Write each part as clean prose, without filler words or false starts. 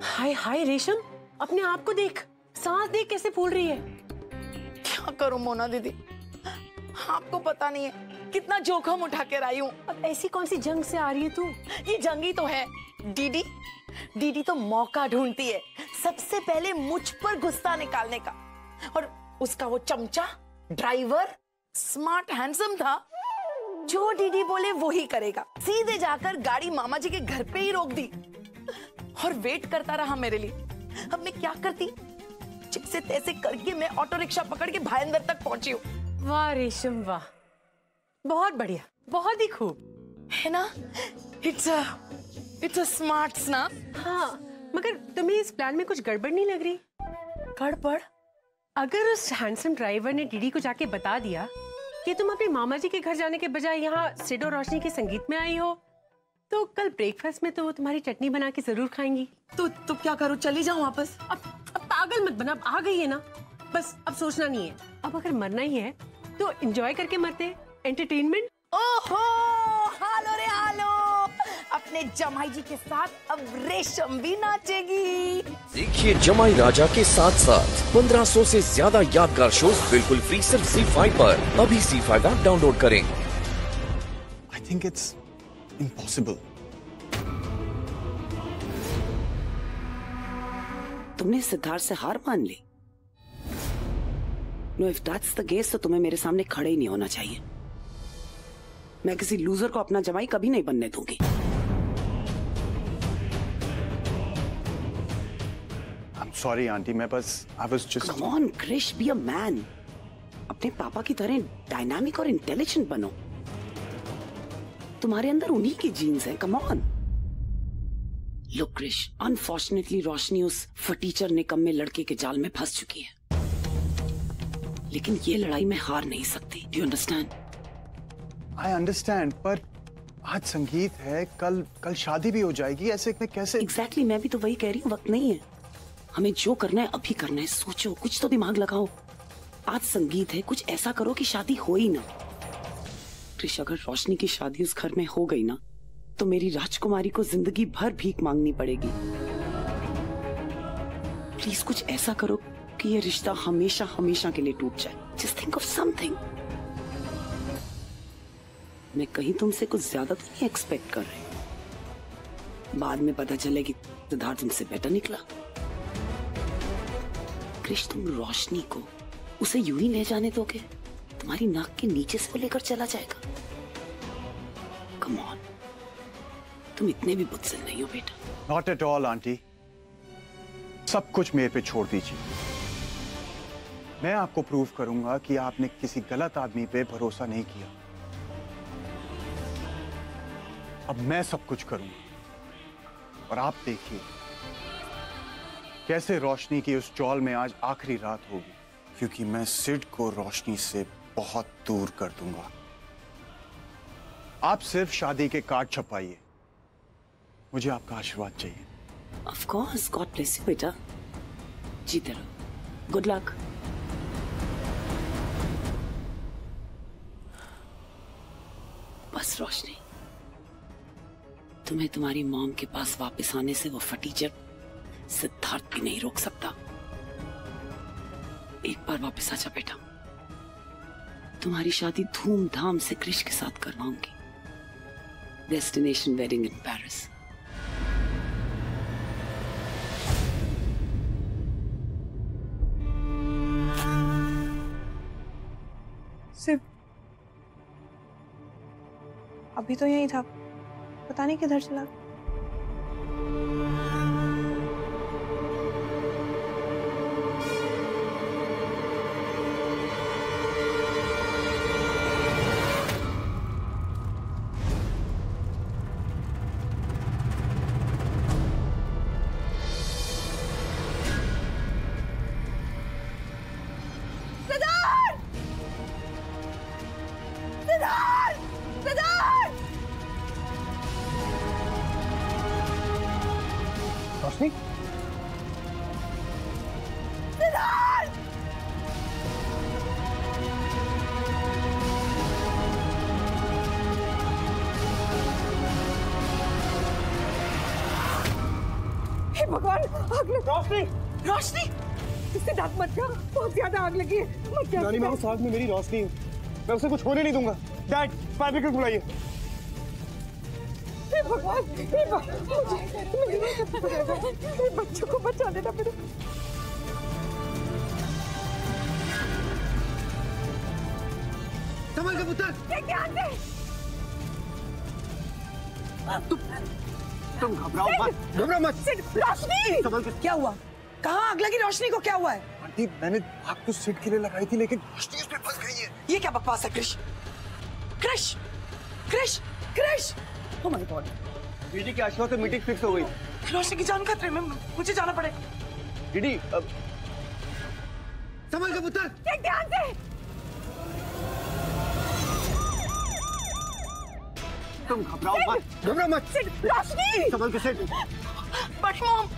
हाय हाय रेशम, अपने आप को देख, सांस देख कैसे फूल रही है। क्या करूं मोना दीदी, आपको पता नहीं है कितना जोखिम उठा कर आई हूँ। अब ऐसी कौन सी जंग से आ रही है तू? ये जंग ही तो है। दीदी दीदी तो मौका ढूंढती है सबसे पहले मुझ पर गुस्सा निकालने का, और उसका वो चमचा ड्राइवर स्मार्ट हैंडसम था, जो दीदी बोले वो ही करेगा। सीधे जाकर गाड़ी मामा जी के घर पे ही रोक दी और वेट करता रहा मेरे लिए। अब मैं क्या करती, जैसे तैसे करके मैं ऑटो रिक्शा पकड़ के भाईंदर तक पहुंची हूँ। वाह रेशम वाह, बहुत बढ़िया, बहुत ही खूब है ना। इट्स अ स्मार्ट ना। हाँ, मगर तुम्हें इस प्लान में कुछ गड़बड़ नहीं लग रही? गड़बड़? अगर उस हैंडसम ड्राइवर ने डीडी को जाके बता दिया कि तुम अपने मामा जी के घर जाने के बजाय यहाँ सिड और रोशनी के संगीत में आई हो, तो कल ब्रेकफास्ट में तो वो तुम्हारी चटनी बना के जरूर खाएंगी। तो क्या करूँ, चली जाऊँ वापस? अब पागल मत बना, अब आ गई है ना, बस अब सोचना नहीं है। अब अगर मरना ही है तो एंजॉय करके मरते, एंटरटेनमेंट। ओहो, हालो रे हालो, अपने जमाई जी के साथ अब रेशम भी नाचेगी। देखिए जमाई राजा के साथ साथ 1500 से ज्यादा यादगार शोज बिल्कुल फ्री सिर्फ ZEE5 पर। अभी ZEE5 ऐप डाउनलोड करें। I think it's impossible. तुमने सिद्धार्थ से हार मान ली? No, if that's the case तो तुम्हें मेरे सामने खड़े ही नहीं होना चाहिए। मैं किसी लूजर को अपना जमाई कभी नहीं बनने दूंगी। I'm sorry आंटी, मैं बस I was just. Come on, Krish, be a man. अपने पापा की तरह डायनामिक और इंटेलिजेंट बनो। तुम्हारे अंदर उन्हीं की जीन्स हैं। Come on. Look, Krish, unfortunately रोशनी उस फटीचर निकम्मे लड़के के जाल में फंस चुकी है, लेकिन ये लड़ाई में हार नहीं सकती। Do you understand? I understand, पर आज संगीत है, कल शादी भी हो जाएगी, ऐसे में कैसे? Exactly, मैं भी तो वही कह रही हूँ, वक्त नहीं है। हमें जो करना है अभी करना है। सोचो, कुछ तो दिमाग लगाओ। आज संगीत है, कुछ ऐसा करो कि शादी हो ही ना। कृष, अगर रोशनी की शादी उस घर में हो गई ना, तो मेरी राजकुमारी को जिंदगी भर भीख मांगनी पड़ेगी। प्लीज कुछ ऐसा करो कि ये रिश्ता हमेशा हमेशा के लिए टूट जाए। Just think of something. मैं कहीं तुमसे कुछ ज्यादा तो नहीं एक्सपेक्ट कर रही। बाद में पता चले कि सिद्धार्थ तुमसे बेटर निकला। कृष, तुम रोशनी को उसे यूं ही ले जाने दोगे? तुम्हारी नाक के नीचे से वो लेकर चला जाएगा। कम ऑन, तुम इतने भी बुद्धिमान नहीं हो बेटा। Not at all आंटी, सब कुछ मेरे पे छोड़ दीजिए। मैं आपको प्रूव करूंगा कि आपने किसी गलत आदमी पे भरोसा नहीं किया। अब मैं सब कुछ करूंगा और आप देखिए कैसे रोशनी की उस चौल में आज आखिरी रात होगी, क्योंकि मैं सिड को रोशनी से बहुत दूर कर दूंगा। आप सिर्फ शादी के कार्ड छपाइए, मुझे आपका आशीर्वाद चाहिए। Of course, God bless you बेटा। जीते रहो। Good luck। बस रोशनी, तुम्हें तुम्हारी मॉम के पास वापस आने से वो फटीचर सिद्धार्थ भी नहीं रोक सकता। एक बार वापस आजा बेटा, तुम्हारी शादी धूमधाम से कृष के साथ करवाऊंगी। Destination wedding in Paris. सिर्फ अभी तो यही था, पता नहीं किधर चला। रोशनी, भगवान, आग लग रोशनी, रोशनी, इससे दांत मत जा, बहुत ज्यादा आग लगी है। मत जा। नानी, मैं उस आग में मेरी रोशनी हूँ, मैं उसे कुछ होने नहीं दूंगा। डैड, फायर ब्रिगेड बुलाइए। हे भगवान, हे बच्चों को बचा देना मेरे। संभल के पुत्र। ध्यान से। तुम घबराओ मत, घबराओ मत। रोशनी, संभल के। क्या हुआ? कहाँ आग लगी? रोशनी को क्या हुआ है? आंटी, मैंने आग तो सिट के लिए लगाई थी, लेकिन रोशनी उसमें फंस गई है। ये क्या बकवास है Krish? Krish, Krish, Krish! Oh my god! दीदी की आशा से मीटिंग फिक्स हो गई। रोशनी की जान खतरे में, मुझे जाना पड़ेगा। दीदी, अब संभल के पुत्र। ध्यान से। तुम घबराओ मत, घबराओ मत। रोशनी, संभल के सिट। बट मॉम,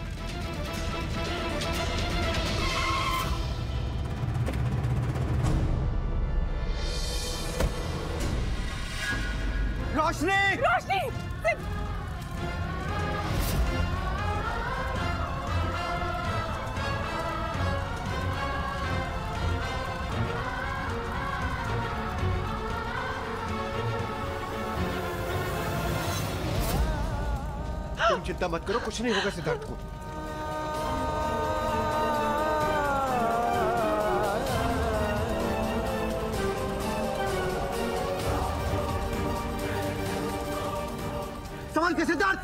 रोशनी, रोशनी, तुम चिंता मत करो, कुछ नहीं होगा सिद्धार्थ को। संभल के सिद्धार्थ।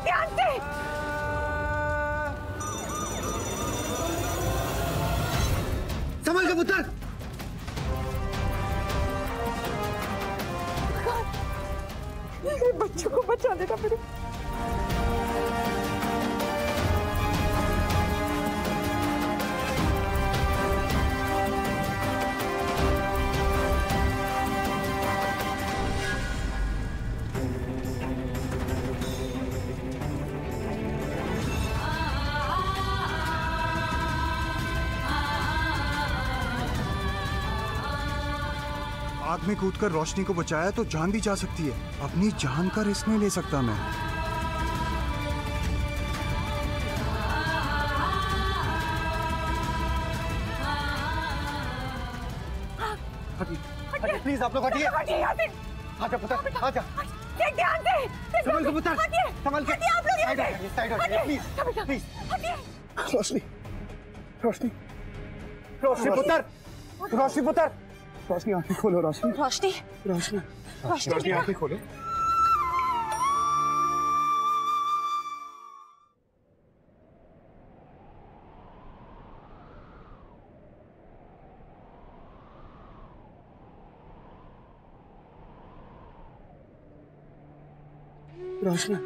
ध्यान से। संभल के पुत्र। बच्चों को बचा देना मेरे। आग में कूदकर रोशनी को बचाया तो जान भी जा सकती है, अपनी जान का रिस्क नहीं ले सकता मैं। हटिए, प्लीज आप लोग हटिए। आजा पुत्र, आजा। ध्यान से। संभल के पुत्र, संभल के। आप लोग साइड हटिए, साइड हटिए, प्लीज, प्लीज। रोशनी, रोशनी, रोशनी पुत्र, रोशनी पुत्र। रोशनी आंखें खोलो, रोशनी। रोशनी, रोशनी, रोशनी आंखें खोलो। रोशनी,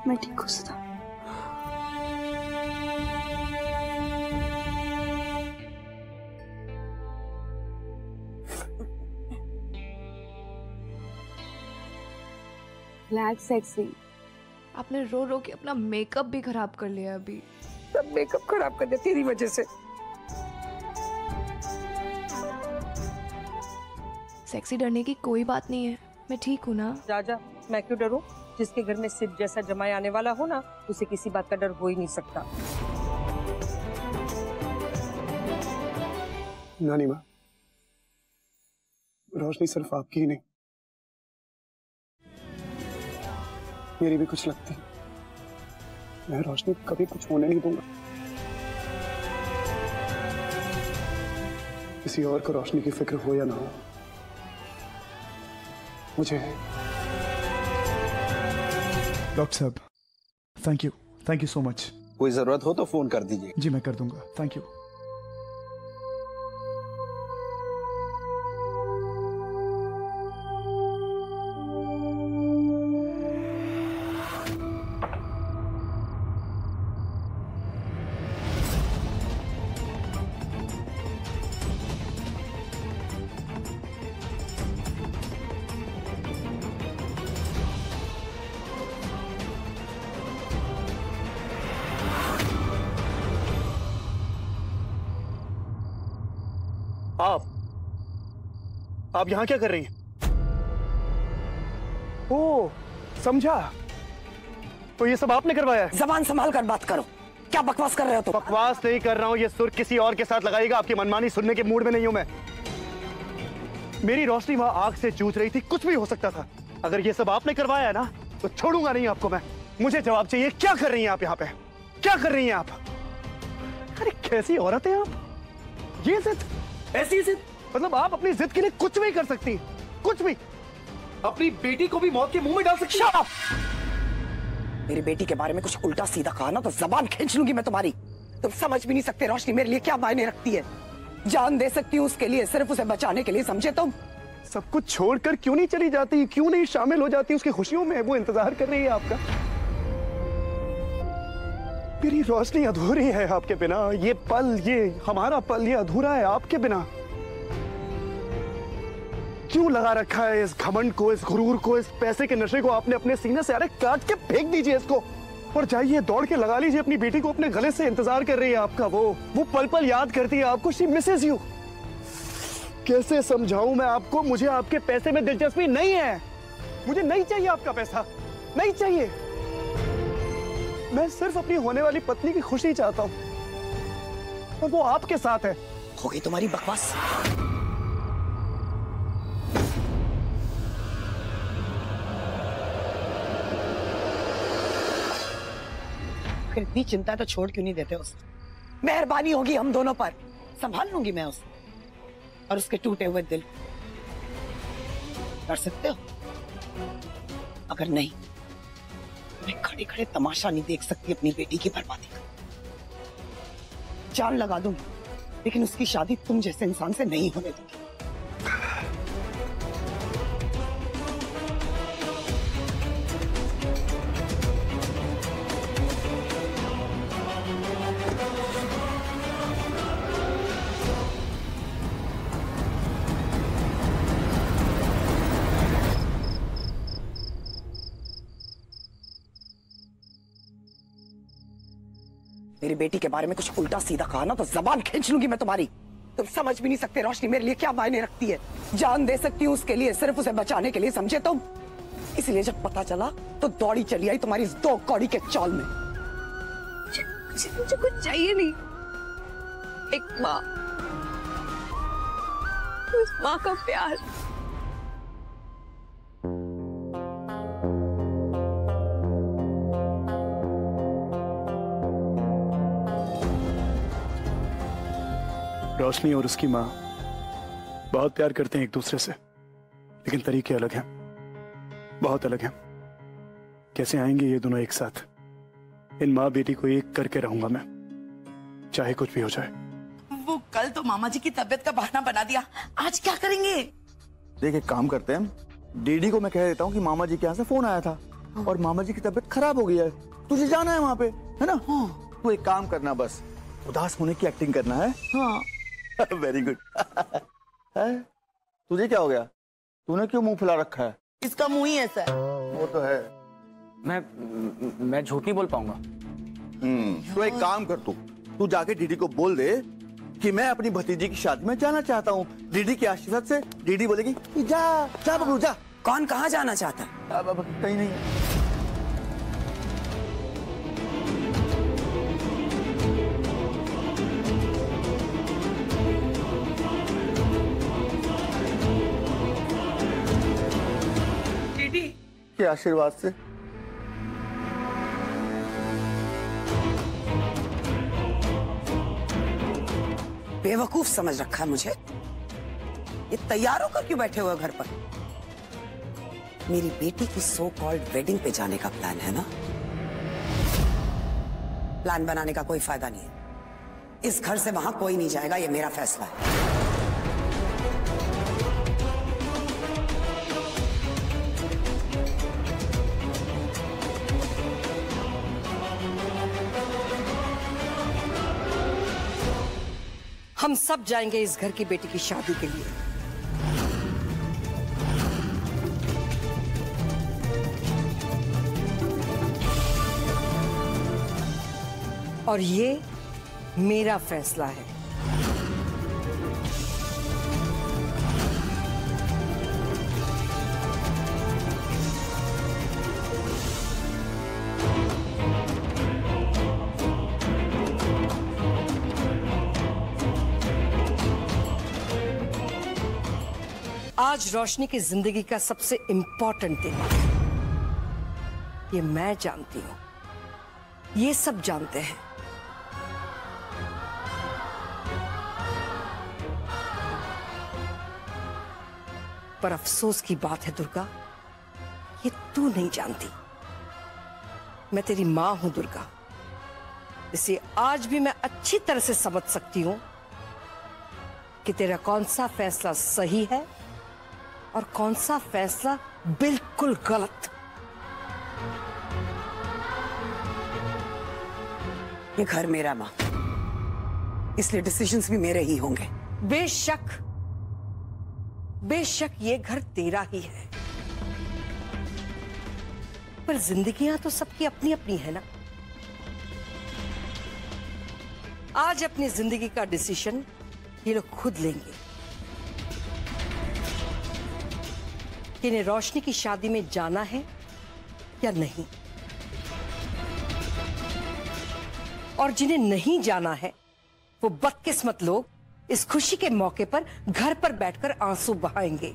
मैं ठीक हो सकता। Black sexy. आपने रो रो के अपना मेकअप भी खराब कर लिया अभी। सब मेकअप खराब कर दिया तेरी वजह से। सेक्सी डरने की कोई बात नहीं है, मैं ठीक हूँ ना। राजा, मैं क्यों डरूं? जिसके घर में सिद्ध जैसा जमाई आने वाला हो ना, उसे किसी बात का डर हो ही नहीं सकता। नानी माँ, रोशनी सिर्फ आपकी ही नहीं, मेरी भी कुछ लगती है। मैं रोशनी कभी कुछ होने नहीं दूंगा। किसी और को रोशनी की फिक्र हो या ना हो, मुझे है। डॉक्टर साहब, थैंक यू सो मच। कोई जरूरत हो तो फोन कर दीजिए। जी मैं कर दूंगा, थैंक यू। आप यहां क्या कर रही हैं? ओ, समझा। तो ये सब आपने करवाया है? जबान संभाल कर बात करो। क्या बकवास कर रहे हो तुम? बकवास नहीं कर रहा हूं, ये सुर किसी और के साथ लगाएगा। आपकी मनमानी सुनने के मूड में नहीं हूं मैं। मेरी रोशनी वहां आग से जूझ रही थी, कुछ भी हो सकता था। अगर ये सब आपने करवाया है ना, तो छोड़ूंगा नहीं आपको मैं। मुझे जवाब चाहिए, क्या कर रही हैं आप यहाँ पे? क्या कर रही हैं आप? अरे कैसी औरत है आप? ये जिद, ऐसी जिद, मतलब आप अपनी जिद के लिए कुछ भी कर सकती, कुछ भी। अपनी बेटी को भी मौत के मुंह में डाल सकती। Shut up! मेरी बेटी के बारे में कुछ उल्टा सीधा कहा ना तो जबान खींच लूंगी मैं तुम्हारी। तुम समझ भी नहीं सकते रोशनी मेरे लिए क्या मायने रखती है। जान दे सकती हूँ उसके लिए, सिर्फ उसे बचाने के लिए, समझे तुम? सब कुछ छोड़कर क्यों नहीं चली जाती? क्यों नहीं शामिल हो जाती उसकी खुशियों में? वो इंतजार कर रही है आपका। मेरी रोशनी अधूरी है आपके बिना। ये पल, ये हमारा पल, ये अधूरा है आपके बिना। क्यों लगा रखा है इस घमंड को, इस गुरूर को, इस पैसे के नशे को आपने अपने सीने से? अरे काट के फेंक दीजिए इसको और जाइए दौड़ के लगा लीजिए अपनी बेटी को अपने गले से। इंतजार कर रही है आपका। वो पल पल याद करती है आपको। She Mrs you. कैसे समझाऊं मैं आपको? मुझे आपके पैसे में दिलचस्पी नहीं है। मुझे नहीं चाहिए आपका पैसा, नहीं चाहिए। मैं सिर्फ अपनी होने वाली पत्नी की खुशी चाहता हूं और वो आपके साथ है। हो गई तुम्हारी बकवास। फिर इतनी चिंता तो छोड़ क्यों नहीं देते उसे? मेहरबानी होगी हम दोनों पर, संभाल लूंगी मैं उसे और उसके टूटे हुए दिल। कर सकते हो? अगर नहीं, मैं खड़े खड़े तमाशा नहीं देख सकती अपनी बेटी की बर्बादी का। जान लगा दूंगी, लेकिन उसकी शादी तुम जैसे इंसान से नहीं होने दूंगी। मेरी बेटी के बारे में कुछ उल्टा सीधा कहा ना तो जबान खींच लूंगी मैं तुम्हारी। तुम समझ भी नहीं सकते रोशनी मेरे लिए क्या मायने रखती है। जान दे सकती हूँ उसके लिए, सिर्फ उसे बचाने के लिए, समझे तुम? इसलिए जब पता चला तो दौड़ी चली आई तुम्हारी इस दो कौड़ी के चौल में। मुझे कुछ चाहिए नहीं। एक माँ, उस माँ का प्यार। रोशनी और उसकी माँ बहुत प्यार करते हैं एक दूसरे से, लेकिन तरीके अलग हैं, बहुत अलग हैं। कैसे आएंगे ये दोनों एक साथ? इन माँ बेटी को एक करके रहूंगा मैं, चाहे कुछ भी हो जाए। वो कल तो मामा जी की तबीयत का बहाना बना दिया, आज क्या करेंगे? देख एक काम करते हैं, डीडी को मैं कह देता हूँ कि मामा जी के यहाँ से फोन आया था और मामा जी की तबीयत खराब हो गई है, तुझे जाना है वहाँ पे, है ना? तू एक काम करना, बस उदास होने की एक्टिंग करना है। हाँ। Very good. तुझे क्या हो गया? तूने क्यों मुंह फुला रखा है? इसका मुंह ही ऐसा है। वो तो है। मैं झूठ नहीं बोल पाऊंगा। तो एक काम कर, तू जाके डीडी को बोल दे कि मैं अपनी भतीजी की शादी में जाना चाहता हूँ। डीडी के आशीर्वाद से डीडी बोलेगी जा जा बबलू जा। कौन कहाँ जाना चाहता है? कहीं नहीं। के आशीर्वाद से। बेवकूफ समझ रखा है मुझे। ये तैयार होकर क्यों बैठे हुए घर पर? मेरी बेटी की सो कॉल्ड वेडिंग पे जाने का प्लान है ना? प्लान बनाने का कोई फायदा नहीं है। इस घर से वहां कोई नहीं जाएगा, ये मेरा फैसला है। हम सब जाएंगे इस घर की बेटी की शादी के लिए। और ये मेरा फैसला है। आज रोशनी की जिंदगी का सबसे इंपॉर्टेंट दिन है। ये मैं जानती हूं, ये सब जानते हैं। पर अफसोस की बात है दुर्गा, ये तू नहीं जानती। मैं तेरी मां हूं दुर्गा, इसे आज भी मैं अच्छी तरह से समझ सकती हूं कि तेरा कौन सा फैसला सही है और कौन सा फैसला बिल्कुल गलत। ये घर मेरा मां, इसलिए डिसीजंस भी मेरे ही होंगे। बेशक बेशक ये घर तेरा ही है, पर जिंदगियां तो सबकी अपनी अपनी है ना। आज अपनी जिंदगी का डिसीजन ये लोग खुद लेंगे कि इन्हें रोशनी की शादी में जाना है या नहीं। और जिन्हें नहीं जाना है वो बदकिस्मत लोग इस खुशी के मौके पर घर पर बैठकर आंसू बहाएंगे।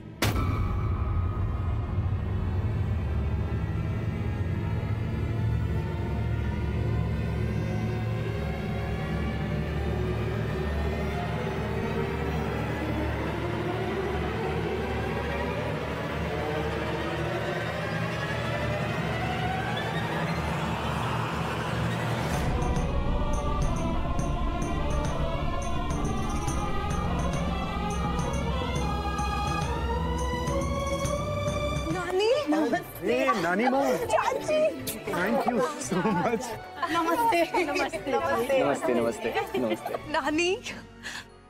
नानी माँ, थैंक यू सो मच। नमस्ते नमस्ते नमस्ते नमस्ते नमस्ते। नानी,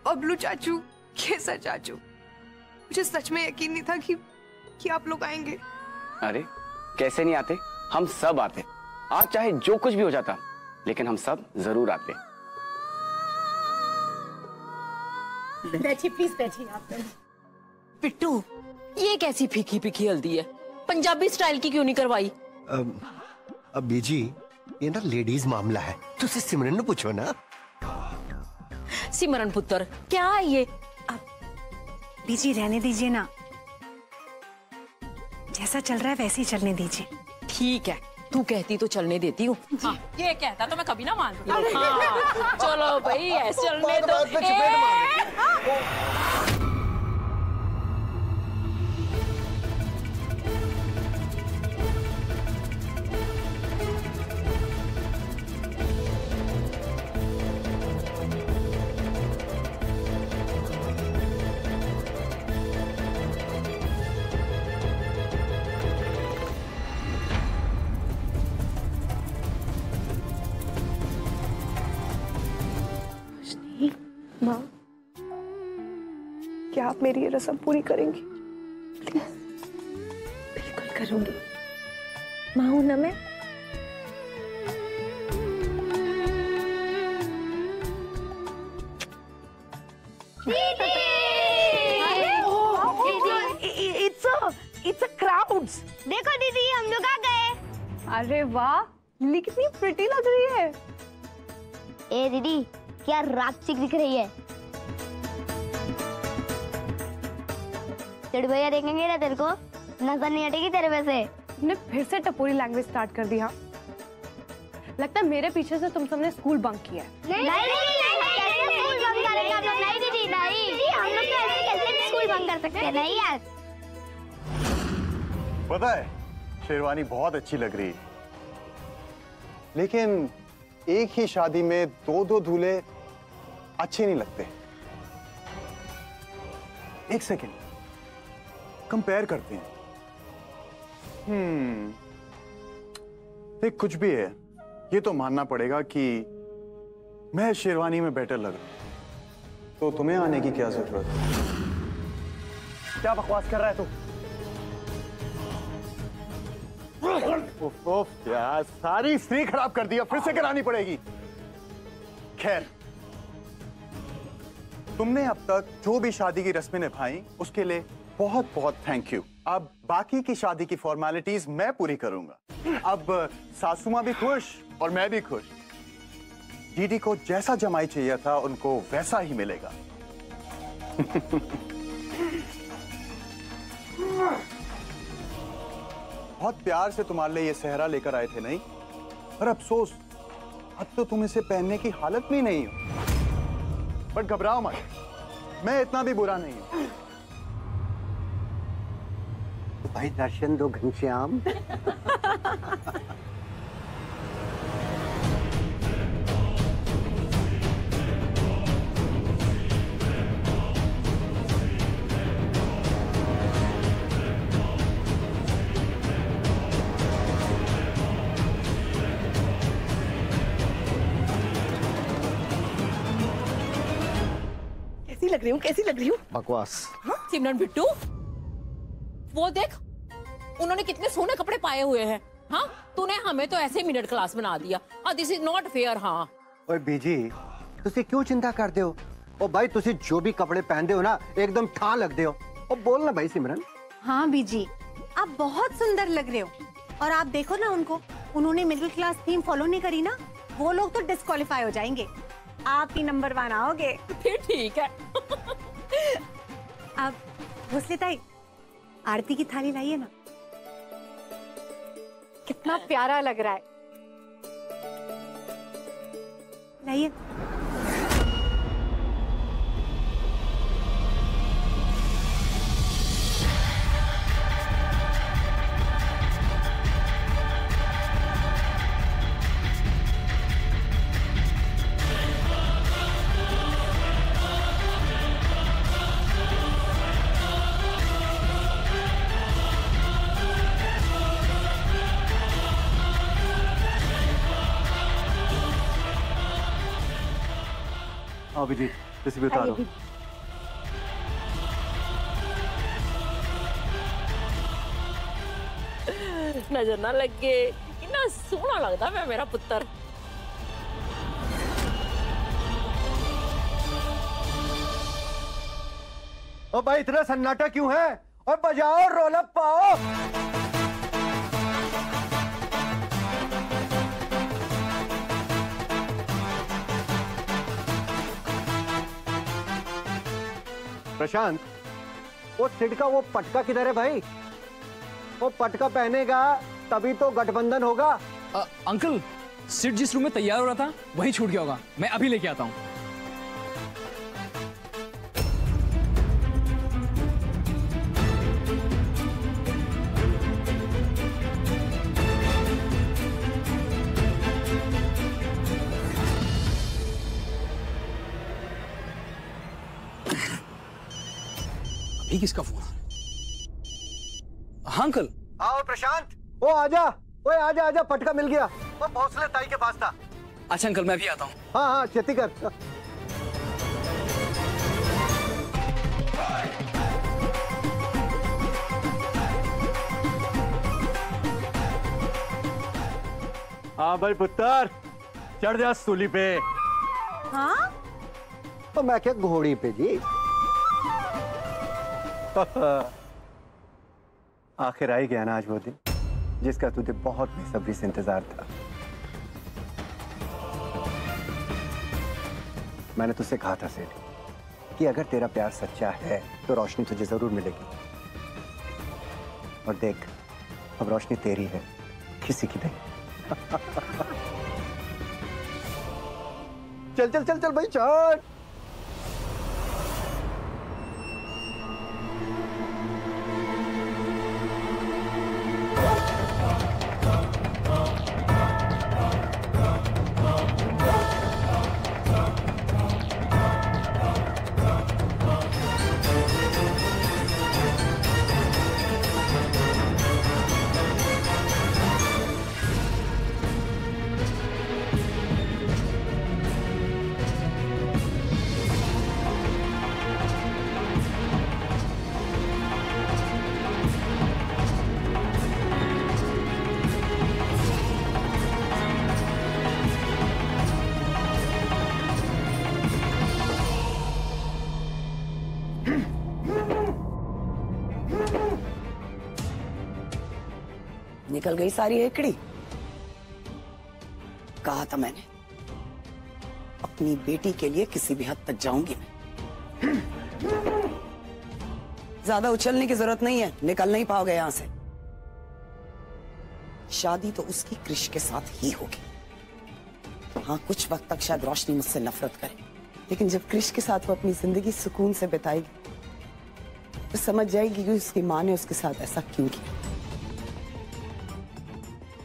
बबलू चाचू, केसर चाचू, मुझे सच में यकीन नहीं था कि आप लोग आएंगे। अरे कैसे नहीं आते, हम सब आते। आज चाहे जो कुछ भी हो जाता, लेकिन हम सब जरूर आते। बैठिए प्लीज, बैठिए आप। पिट्टू, ये कैसी फीकी फीकी हल्दी है? पंजाबी स्टाइल की क्यों नहीं करवाई? अब बीजी, ये ना लेडीज मामला है, तुझसे सिमरन ने पूछो ना। सिमरन पुत्र, क्या है ये? बीजी रहने दीजिए ना, जैसा चल रहा है वैसे ही चलने दीजिए। ठीक है, तू कहती तो चलने देती हूँ। हाँ, ये कहता तो मैं कभी ना मानती। हाँ, चलो भाई, ऐसे चलने दो। माँ, क्या आप मेरी ये रस्म पूरी करेंगी? प्लीज। बिल्कुल करूंगी, माँ हूं ना मैं। It's a crowds. देखो दीदी, हम लोग आ गए। अरे वाह, लिली कितनी प्रिटी लग रही है। ए दीदी, क्या राक्षसी दिख रही है। तेरे भैया देखेंगे ना तेरे को, नजर नहीं हटेगी तेरे वैसे। तुमने फिर से टपोरी लैंग्वेज स्टार्ट कर दिया। लगता है मेरे पीछे से तुम सबने स्कूल बंक किया है। नहीं, मांग कर सकते हैं नहीं यार। पता है शेरवानी बहुत अच्छी लग रही है, लेकिन एक ही शादी में दो दो दूल्हे अच्छे नहीं लगते। एक सेकेंड, कंपेयर करते हैं। देख कुछ भी है, ये तो मानना पड़ेगा कि मैं शेरवानी में बेटर लग रहा हूं, तो तुम्हें आने की क्या जरूरत है? क्या बकवास कर रहा है तू? उफ यार, सारी स्त्री खराब कर दिया, फिर से करानी पड़ेगी। खैर, तुमने अब तक जो भी शादी की रस्में निभाई उसके लिए बहुत बहुत थैंक यू। अब बाकी की शादी की फॉर्मेलिटीज मैं पूरी करूंगा। अब सासू मां भी खुश और मैं भी खुश। डीडी को जैसा जमाई चाहिए था उनको वैसा ही मिलेगा। बहुत प्यार से तुम्हारे लिए ये सेहरा लेकर आए थे नहीं, पर अफसोस अब तो तुम इसे पहनने की हालत में नहीं हो। बट घबराओ मत, मैं इतना भी बुरा नहीं हूं। तो भाई दर्शन दो घनश्याम। कैसी लग रही हूँ? बकवास। सिमरन बिट्टू, वो देख उन्होंने कितने सोने कपड़े पाए हुए हैं। हाँ, तूने हमें तो ऐसे मिडिल क्लास बना दिया। This is not fair. हाँ ओए बीजी, तुसी क्यों चिंता करते हो? ओ भाई तुसी जो भी कपड़े पहनते हो ना एकदम ठा लगते हो। ओ बोल ना भाई सिमरन। हाँ बीजी, आप बहुत सुंदर लग रहे हो। और आप देखो ना उनको, उन्होंने मिडिल क्लास थीम फॉलो नहीं करी ना, वो लोग तो डिस्क्वालीफाई हो जाएंगे। आप ही नंबर 1 आओगे। फिर ठीक है। अब भोसले ताई, आरती की थाली लाइए ना, कितना प्यारा लग रहा है। लाइए। अभिजीत, किसी भी उतारो। नजर ना लगे, कितना सोहना लगता है मेरा पुत्र। ओ भाई इतना सन्नाटा क्यों है? और बजाओ, रोलअप पाओ। प्रशांत, वो सिड का वो पटका किधर है भाई? वो पटका पहनेगा तभी तो गठबंधन होगा। अंकल, सिड जिस रूम में तैयार हो रहा था वहीं छूट गया होगा, मैं अभी लेके आता हूँ। अभी किसका फोन? हाँ अंकल। आओ प्रशांत, वो आजा, ओए आजा आजा, पटका मिल गया। वो भोसले ताई के पास था। अच्छा अंकल, मैं भी आता हूँ। हाँ हाँ, खेती कर। हाँ भाई पुत्र, चढ़ जा सूली पे। हाँ? तो मैं क्या घोड़ी पे जी। आखिर आई गया ना आज वो दिन जिसका तुझे बहुत बेसब्री से इंतजार था। मैंने तुझसे कहा था सेठ कि अगर तेरा प्यार सच्चा है तो रोशनी तुझे जरूर मिलेगी। और देख, अब रोशनी तेरी है, किसी की नहीं। चल चल चल चल भाई चल। निकल गई सारी हेकड़ी। कहा था मैंने, अपनी बेटी के लिए किसी भी हद तक जाऊंगी मैं। ज्यादा उछलने की जरूरत नहीं है, निकल नहीं पाओगे यहां से। शादी तो उसकी क्रिश के साथ ही होगी। हाँ, कुछ वक्त तक शायद रोशनी मुझसे नफरत करे, लेकिन जब क्रिश के साथ वो अपनी जिंदगी सुकून से बिताएगी तो समझ जाएगी कि उसकी माँ ने उसके साथ ऐसा क्यों किया।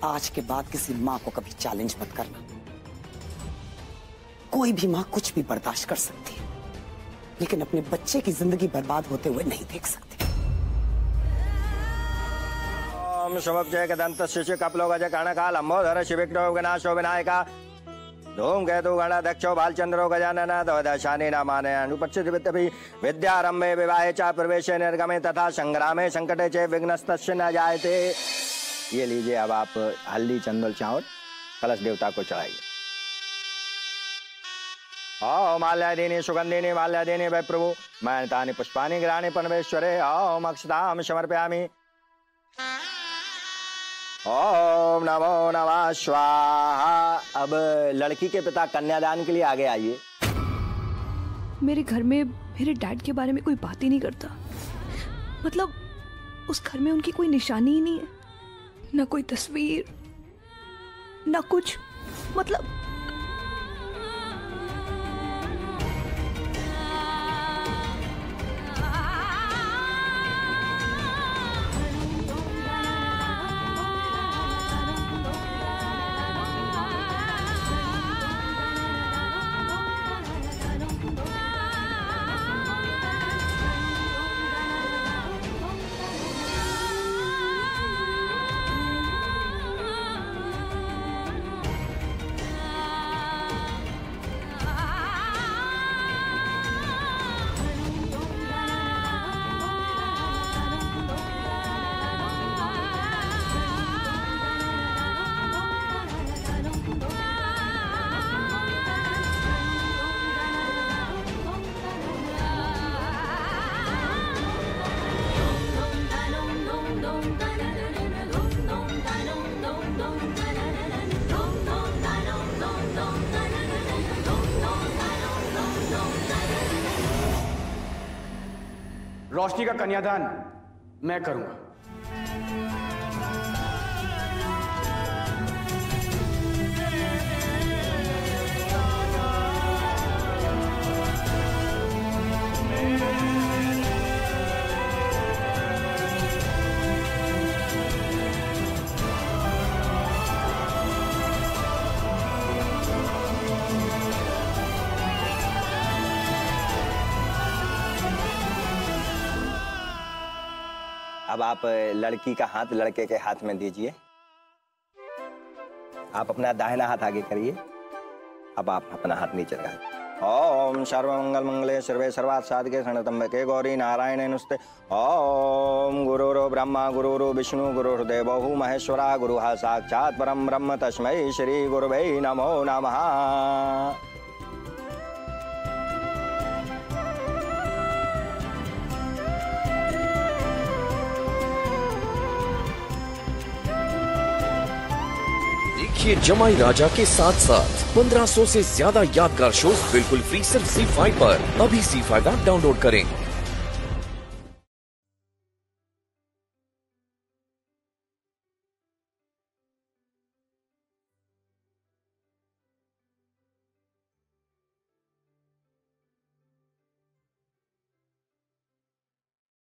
आज के बाद किसी माँ को कभी चैलेंज मत करना। कोई भी माँ कुछ भी बर्दाश्त कर सकती है, लेकिन अपने बच्चे की जिंदगी बर्बाद होते हुए नहीं देख सकती। ओम शुभजय दंत शिशु कपलोगज कर्णका लंबोदर शिविक्रो गणाशो विनायका धूमकेतु गणाध्यक्षो बालचंद्रो गजानन द्वादशानि नामानि अनुपस्थित विद्यारंभे विवाहे च प्रवेशे निर्गमे तथा संग्रामे संकटे च विघ्नस्तस्य न जायते। ये लीजिए, अब आप हल्दी चंदन चावल कलश देवता को चढ़ाइए। ओम माल्यादीनि सुगंधिनि माल्यादीनि वै प्रभु मैतानि पुष्पानि ग्रहाणि परमेश्वरे ओम अक्षतां समर्पयामि। ओम नमो नमः स्वाहा। अब लड़की के पिता कन्यादान के लिए आगे आइए। मेरे घर में मेरे डैड के बारे में कोई बात ही नहीं करता। मतलब उस घर में उनकी कोई निशानी ही नहीं है, ना कोई तस्वीर, ना कुछ। मतलब रोशनी का कन्यादान मैं करूंगा। अब आप लड़की का हाथ लड़के के हाथ में दीजिए। आप अपना दाहिना हाथ आगे करिए। अब आप अपना हाथ नीचे लगाइए। ओम सर्वमंगल मंगले सर्वे सर्वार्थ साधके शरणत्र्यंबके गौरी नारायणे नमस्ते। ओम गुरुर् ब्रह्मा गुरुर् विष्णु गुरुर्देवो महेश्वरा गुरुः साक्षात् परम ब्रह्म तस्मै श्री गुरुवे नमो नमः। देखिए जमाई राजा के साथ साथ 1500 से ज्यादा यादगार शोज बिल्कुल फ्री सिर्फ ZEE5 पर। अभी ZEE5 ऐप डाउनलोड करें।